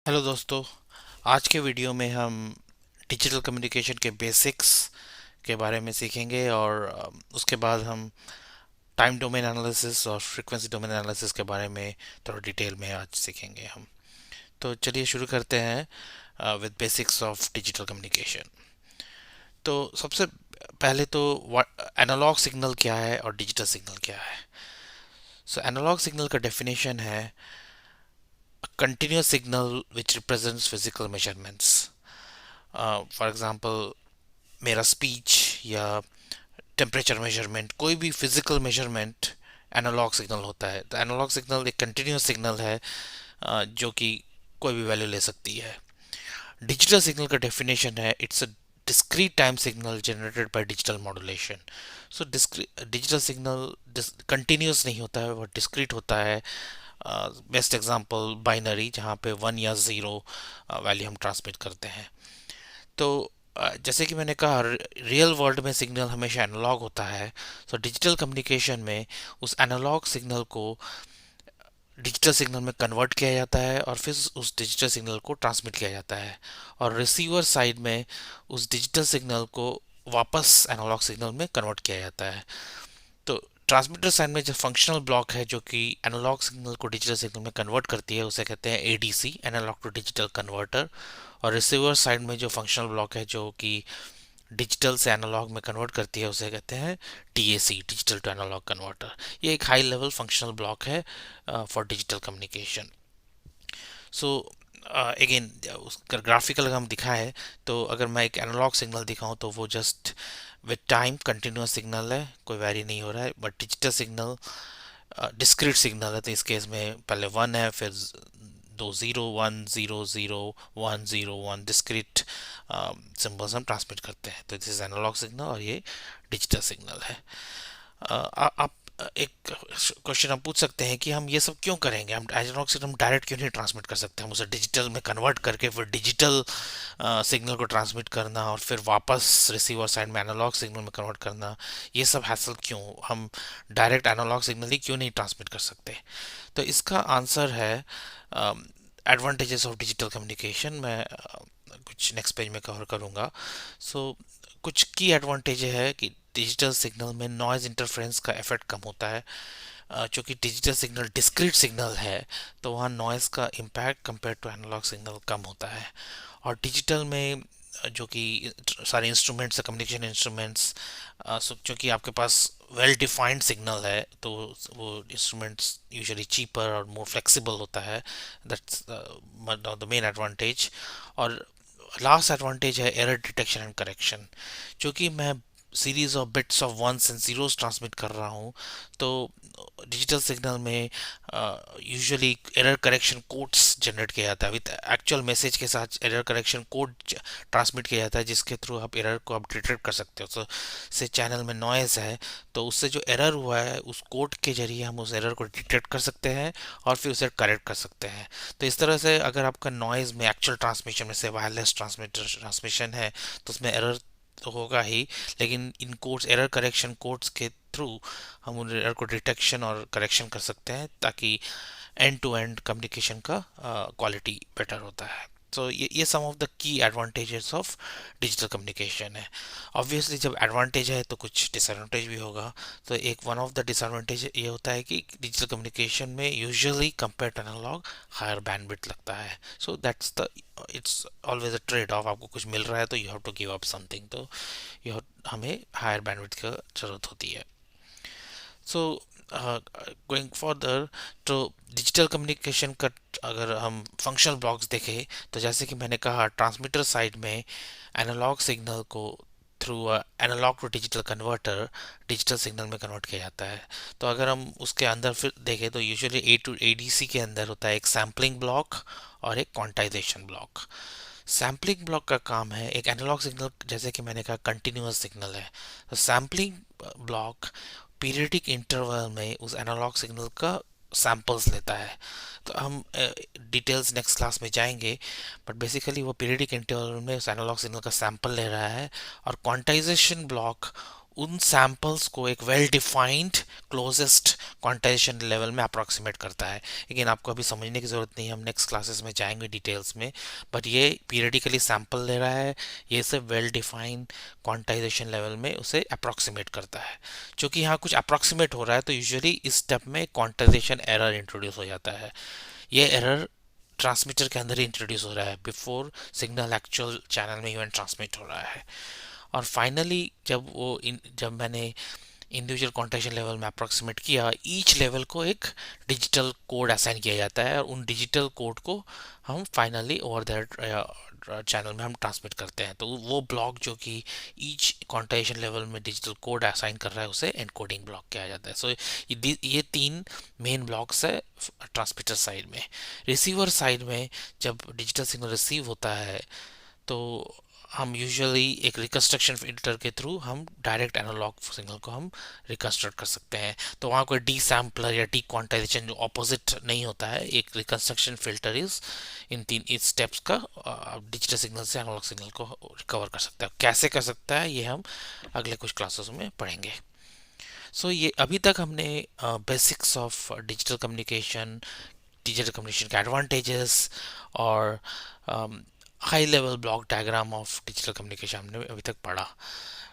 Hello दोस्तों। आज के वीडियो में हम डिजिटल कम्युनिकेशन के बेसिक्स के बारे में सीखेंगे और उसके बाद हम टाइम डोमेन एनालिसिस और फ्रीक्वेंसी डोमेन एनालिसिस के बारे में थोड़ा डिटेल में आज सीखेंगे हम। तो चलिए शुरू करते हैं with basics of digital communication. तो सबसे पहले तो एनालॉग सिग्नल क्या है और डिजिटल सिग्नल क्या है। सो एनालॉग सिग्नल का डेफिनेशन है continuous signal which represents physical measurements. For example मेरा स्पीच या टेम्परेचर मेजरमेंट, कोई भी फिजिकल मेजरमेंट एनालॉग सिग्नल होता है। तो एनालॉग सिग्नल एक कंटिन्यूस सिग्नल है जो कि कोई भी वैल्यू ले सकती है। डिजिटल सिग्नल का डेफिनेशन है it's a discrete time signal generated by digital modulation. So digital signal continuous नहीं होता है, वो discrete होता है। बेस्ट एग्जांपल बाइनरी, जहाँ पे वन या ज़ीरो वैल्यू हम ट्रांसमिट करते हैं। तो जैसे कि मैंने कहा, रियल वर्ल्ड में सिग्नल हमेशा एनालॉग होता है। तो डिजिटल कम्युनिकेशन में उस एनालॉग सिग्नल को डिजिटल सिग्नल में कन्वर्ट किया जाता है और फिर उस डिजिटल सिग्नल को ट्रांसमिट किया जाता है। और रिसीवर साइड में उस डिजिटल सिग्नल को वापस एनालॉग सिग्नल में कन्वर्ट किया जाता है। तो ट्रांसमीटर साइड में जो फंक्शनल ब्लॉक है जो कि एनालॉग सिग्नल को डिजिटल सिग्नल में कन्वर्ट करती है, उसे कहते हैं ADC, analog to digital converter. और रिसीवर साइड में जो फंक्शनल ब्लॉक है जो कि डिजिटल से एनालॉग में कन्वर्ट करती है, उसे कहते हैं DAC, digital to analog converter. ये एक हाई लेवल फंक्शनल ब्लॉक है for digital communication. So again उसका ग्राफिकल अगर हम दिखाएं, तो अगर मैं एक एनालॉग सिग्नल दिखाऊं तो वो just with time continuous signal है, कोई वेरी नहीं हो रहा है। But digital signal discrete signal है, तो इस केस में पहले वन है, फिर दो zero, one zero zero, one zero one, discrete symbols हम ट्रांसमिट करते हैं। तो दिस इज एनालॉग सिग्नल और ये डिजिटल सिग्नल है। आप एक क्वेश्चन हम पूछ सकते हैं कि हम ये सब क्यों करेंगे, हम एनालॉग सिग्नल हम डायरेक्ट क्यों नहीं ट्रांसमिट कर सकते, हम उसे डिजिटल में कन्वर्ट करके फिर डिजिटल सिग्नल को ट्रांसमिट करना और फिर वापस रिसीवर साइड में एनालॉग सिग्नल में कन्वर्ट करना, ये सब हैसल क्यों, हम डायरेक्ट एनालॉग सिग्नल ही क्यों नहीं ट्रांसमिट कर सकते। तो इसका आंसर है एडवांटेजेस ऑफ डिजिटल कम्युनिकेशन। मैं कुछ नेक्स्ट पेज में कवर करूँगा। सो कुछ की एडवांटेज है कि डिजिटल सिग्नल में नॉइज़ इंटरफेरेंस का इफेक्ट कम होता है। चूँकि डिजिटल सिग्नल डिस्क्रीट सिग्नल है, तो वहाँ नॉइज़ का impact compare to analog signal कम होता है। और डिजिटल में जो कि सारे इंस्ट्रूमेंट्स है, कम्युनिकेशन इंस्ट्रूमेंट्स, चूँकि आपके पास वेल डिफाइंड सिग्नल है, तो वो इंस्ट्रूमेंट्स यूजुअली चीपर और मोर फ्लेक्सिबल होता है। That's the main advantage. और लास्ट एडवांटेज है एरर डिटेक्शन एंड करेक्शन। क्योंकि मैं series of bits of ones and zeros transmit कर रहा हूँ, तो डिजिटल सिग्नल में usually error correction codes generate किया जाता है, विद एक्चुअल मैसेज के साथ एरर करेक्शन कोड ट्रांसमिट किया जाता है, जिसके थ्रू आप एरर को आप डिटेक्ट कर सकते हो। तो से चैनल में नॉइज़ है, तो उससे जो एरर हुआ है उस कोड के जरिए हम उस एरर को डिटेक्ट कर सकते हैं और फिर उसे करेक्ट कर सकते हैं। तो इस तरह से अगर आपका नॉइज़ में एक्चुअल ट्रांसमिशन में से वायरलेस ट्रांसमिशन है, तो उसमें एरर तो होगा ही, लेकिन इन कोड्स, एरर करेक्शन कोड्स के थ्रू हम उन एरर को डिटेक्शन और करेक्शन कर सकते हैं, ताकि एंड टू एंड कम्युनिकेशन का क्वालिटी बेटर होता है। तो ये some of the key advantages of digital communication है। ऑब्वियसली जब एडवांटेज है तो कुछ डिसएडवांटेज भी होगा। तो एक वन ऑफ द डिसएडवांटेज ये होता है कि डिजिटल कम्युनिकेशन में usually compare to analog higher bandwidth लगता है। So that's the, it's always a trade off. आपको कुछ मिल रहा है तो you have to give up something, तो हमें हायर बैंडविड्थ की जरूरत होती है। सो गोइंग फर्दर, तो डिजिटल कम्युनिकेशन का अगर हम फंक्शनल ब्लॉक्स देखें, तो जैसे कि मैंने कहा, ट्रांसमीटर साइड में एनालॉग सिग्नल को through analog to digital converter digital signal में कन्वर्ट किया जाता है। तो अगर हम उसके अंदर फिर देखें, तो यूजुअली ए टू एडीसी के अंदर होता है एक सैम्पलिंग ब्लॉक और एक क्वांटाइजेशन ब्लॉक। सैम्पलिंग ब्लॉक का काम है, एक एनालॉग सिग्नल जैसे कि मैंने कहा कंटिन्यूअस सिग्नल है, तो सैम्पलिंग ब्लॉक पीरियडिक इंटरवल में उस एनालॉग सिग्नल का सैंपल्स लेता है। तो हम डिटेल्स नेक्स्ट क्लास में जाएंगे, बट बेसिकली वो पीरियडिक इंटरवल में उस एनालॉग सिग्नल का सैंपल ले रहा है। और क्वांटाइजेशन ब्लॉक उन सैम्पल्स को एक well defined closest quantization level में अप्रॉक्सीमेट करता है। लेकिन आपको अभी समझने की ज़रूरत नहीं है, हम नेक्स्ट क्लासेस में जाएंगे डिटेल्स में। बट ये पीरियडिकली सैंपल ले रहा है, ये से वेल डिफाइंड क्वांटाइजेशन लेवल में उसे अप्रॉक्सीमेट करता है। क्योंकि यहाँ कुछ अप्रॉक्सीमेट हो रहा है तो यूजुअली इस स्टेप में क्वांटाइजेशन एरर इंट्रोड्यूस हो जाता है। ये एरर ट्रांसमीटर के अंदर ही इंट्रोड्यूस हो रहा है बिफोर सिग्नल एक्चुअल चैनल में इवन ट्रांसमिट हो रहा है। और फाइनली जब मैंने इंडिविजुअल कॉन्ट्रेक्शन लेवल में अप्रोक्सीमेट किया, ईच लेवल को एक डिजिटल कोड असाइन किया जाता है और उन डिजिटल कोड को हम फाइनली ओवर दैट चैनल में हम ट्रांसमिट करते हैं। तो वो ब्लॉक जो कि ईच क्वांटाइजेशन लेवल में डिजिटल कोड असाइन कर रहा है उसे एनकोडिंग ब्लॉक किया जाता है। सो ये तीन मेन ब्लॉक्स है ट्रांसमीटर साइड में। रिसीवर साइड में जब डिजिटल सिग्नल रिसीव होता है तो हम यूजुअली एक रिकंस्ट्रक्शन फिल्टर के थ्रू हम डायरेक्ट एनालॉग सिग्नल को हम रिकंस्ट्रक्ट कर सकते हैं। तो वहाँ कोई डी सैम्पलर या डी क्वांटाइजेशन जो ऑपोजिट नहीं होता है, एक रिकंस्ट्रक्शन फिल्टर इस स्टेप्स का डिजिटल सिग्नल से एनालॉग सिग्नल को रिकवर कर सकता है। कैसे कर सकता है ये हम अगले कुछ क्लासेस में पढ़ेंगे। ये अभी तक हमने बेसिक्स ऑफ डिजिटल कम्युनिकेशन के एडवांटेजेस और high level block diagram of digital communication हमने अभी तक पढ़ा।